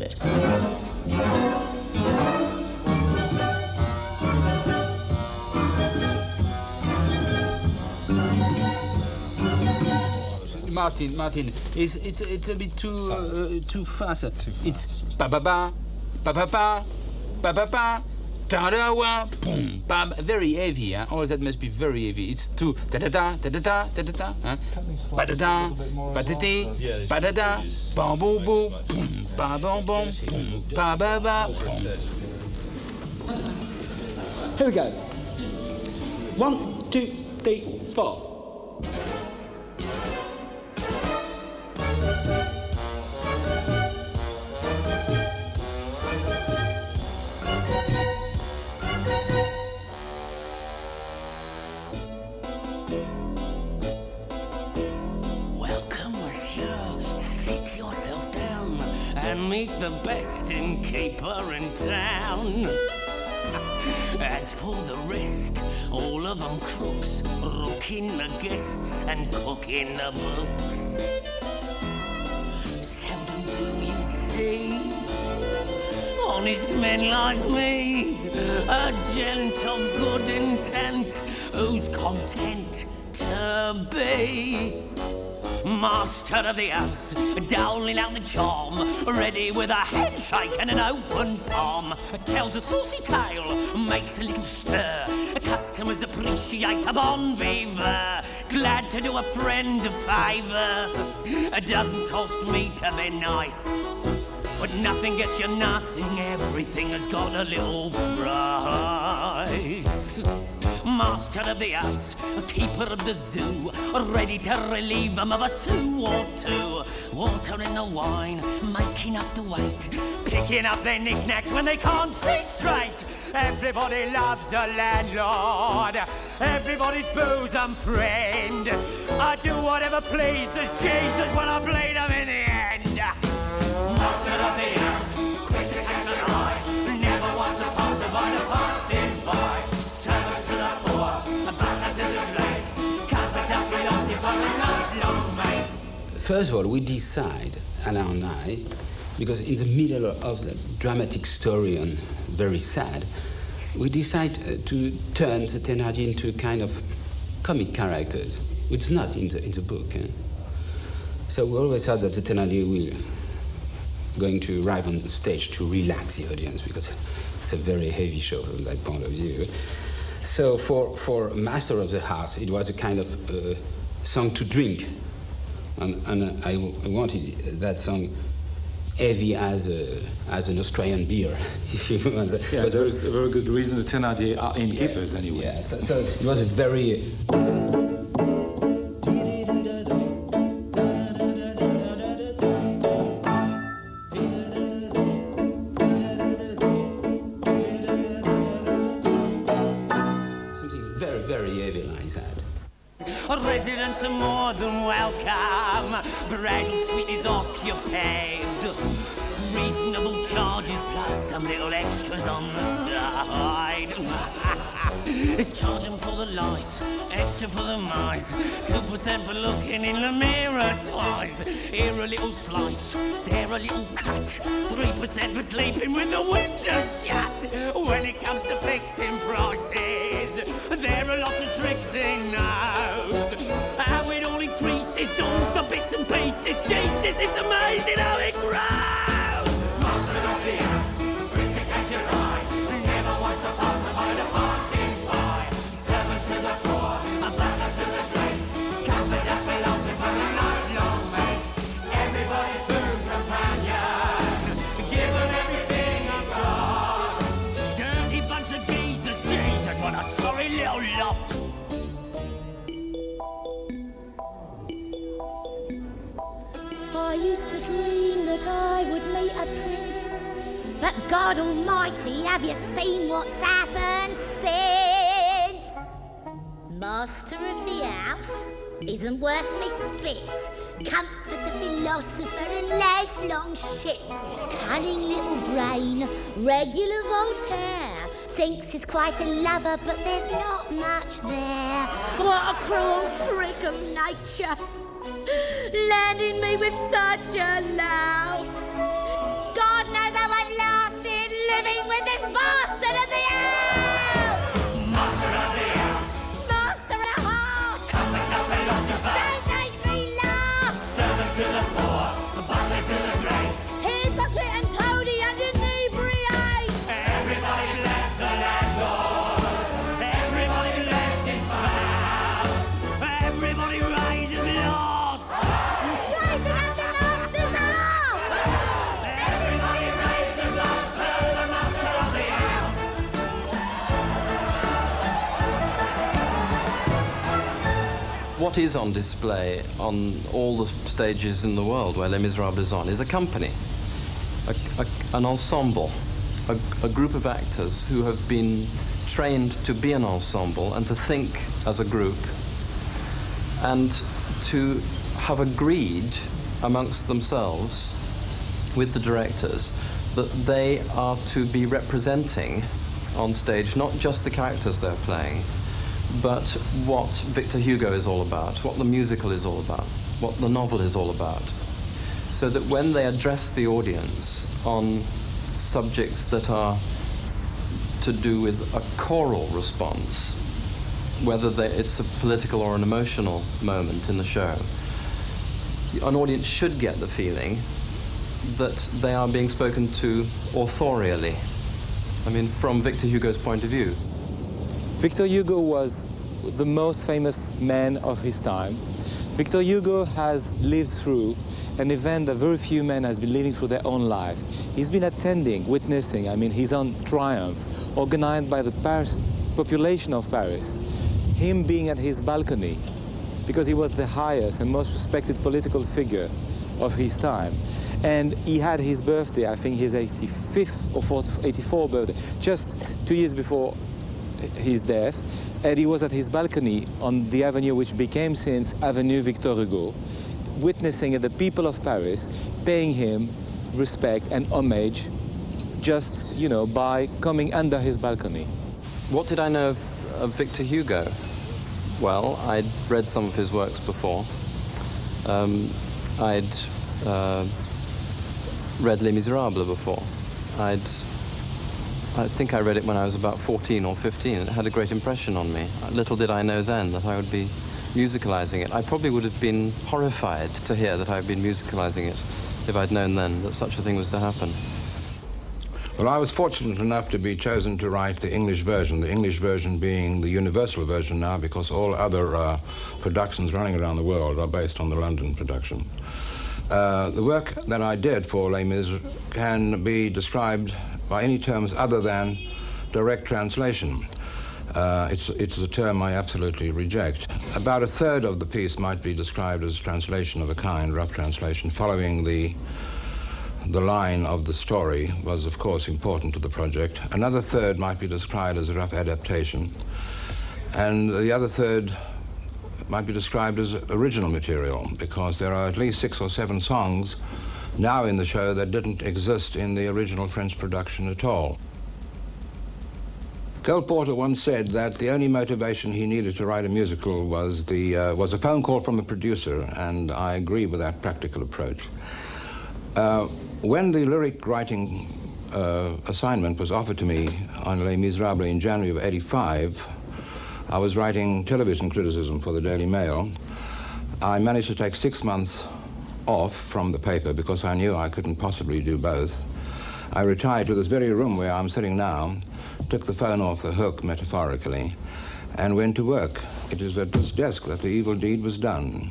it. Martin, it's a bit too fast. It's ba ba ba, ba ba ba, ba ba ba, da da wa, boom, bam. Very heavy. All that must be very heavy. It's too da da da da da da da da da. Ba da da, ba da da, ba da da, boom boom boom, boom, ba boom boom, boom, ba ba ba. Here we go. 1, 2, 3, 4. Meet the best innkeeper in town. As for the rest, all of them crooks, rooking the guests and cooking the books. Seldom do you see honest men like me, a gent of good intent, who's content to be master of the house, doling out the charm, ready with a handshake and an open palm. Tells a saucy tale, makes a little stir. Customers appreciate a bon vivant. Glad to do a friend a favour. It doesn't cost me to be nice, but nothing gets you nothing. Everything has got a little price. Master of the house, keeper of the zoo, ready to relieve them of a sou or two. Water in the wine, making up the weight, picking up their knickknacks when they can't see straight. Everybody loves a landlord, everybody's bosom friend. I do whatever pleases Jesus when I bleed them in the end. Master of the house, quick to catch an eye, never wants a passerby to pass him by. Servant to the poor, a butler to the blade, comforter, philosopher, and lifelong mate. First of all, we decide, Alain and I, because in the middle of the dramatic story and very sad, we decide to turn the Thénardier into a kind of comic characters, which is not in the book. So we always thought that the Thénardier will going to arrive on the stage to relax the audience, because it's a very heavy show from that point of view. So for Master of the House, it was a kind of song to drink. And I wanted that song heavy as an Australian beer. Yeah, there's a very good reason the Thénardier are innkeepers anyway. Yeah, so it was a very... Residents are more than welcome. Bridal suite is occupied. Reasonable charges plus some little extras on the side. Charge them for the lice, extra for the mice, 2% for looking in the mirror twice. Here a little slice, there a little cut, 3% for sleeping with the window shut. When it comes to fixing prices, there are lots of tricks in those. How it all increases, all the bits and pieces. Jesus, it's amazing how it grows. Master of the house, quick to catch your eye, never wants a passerby to pass him by. Servant to the poor, a butler to the great, comforter, philosopher, and lifelong mate. Everybody's boon companion, give them everything I've got. Dirty bunch of geezers, Jesus, what a sorry little lot. I used to dream that I would meet a prince, but God almighty, have you seen what's happened since? Master of the house isn't worth me spit, comforter, philosopher and lifelong shit. Cunning little brain, regular Voltaire, thinks he's quite a lover, but there's not much there. What a cruel trick of nature, landing me with such a louse. God knows what is on display on all the stages in the world where Les Misérables is on is a company, an ensemble, a group of actors who have been trained to be an ensemble and to think as a group, and to have agreed amongst themselves with the directors that they are to be representing on stage not just the characters they're playing, but what Victor Hugo is all about, what the musical is all about, what the novel is all about. So that when they address the audience on subjects that are to do with a choral response, whether it's a political or an emotional moment in the show, an audience should get the feeling that they are being spoken to authorially. I mean, from Victor Hugo's point of view. Victor Hugo was the most famous man of his time. Victor Hugo has lived through an event that very few men has been living through their own life. He's been attending, witnessing, his own triumph, organized by the population of Paris. Him being at his balcony, because he was the highest and most respected political figure of his time. And he had his birthday, I think his 85th or 84th birthday, just 2 years before his death. And he was at his balcony on the avenue which became since Avenue Victor Hugo, witnessing the people of Paris paying him respect and homage just, by coming under his balcony. What did I know of Victor Hugo? Well, I'd read some of his works before. I'd read Les Misérables before. I think I read it when I was about 14 or 15, and it had a great impression on me. Little did I know then that I would be musicalizing it. I probably would have been horrified to hear that I'd been musicalizing it if I'd known then that such a thing was to happen. Well, I was fortunate enough to be chosen to write the English version being the universal version now, because all other productions running around the world are based on the London production. The work that I did for Les Mis can be described by any terms other than direct translation. It's a term I absolutely reject. About a third of the piece might be described as translation of a kind, rough translation, following the line of the story was, of course, important to the project. Another third might be described as a rough adaptation, and the other third might be described as original material, because there are at least 6 or 7 songs now in the show that didn't exist in the original French production at all. Cole Porter once said that the only motivation he needed to write a musical was a phone call from the producer, and I agree with that practical approach. When the lyric writing assignment was offered to me on Les Misérables in January of '85, I was writing television criticism for the Daily Mail. I managed to take 6 months off from the paper because I knew I couldn't possibly do both. I retired to this very room where I'm sitting now, took the phone off the hook, metaphorically, and went to work. It is at this desk that the evil deed was done.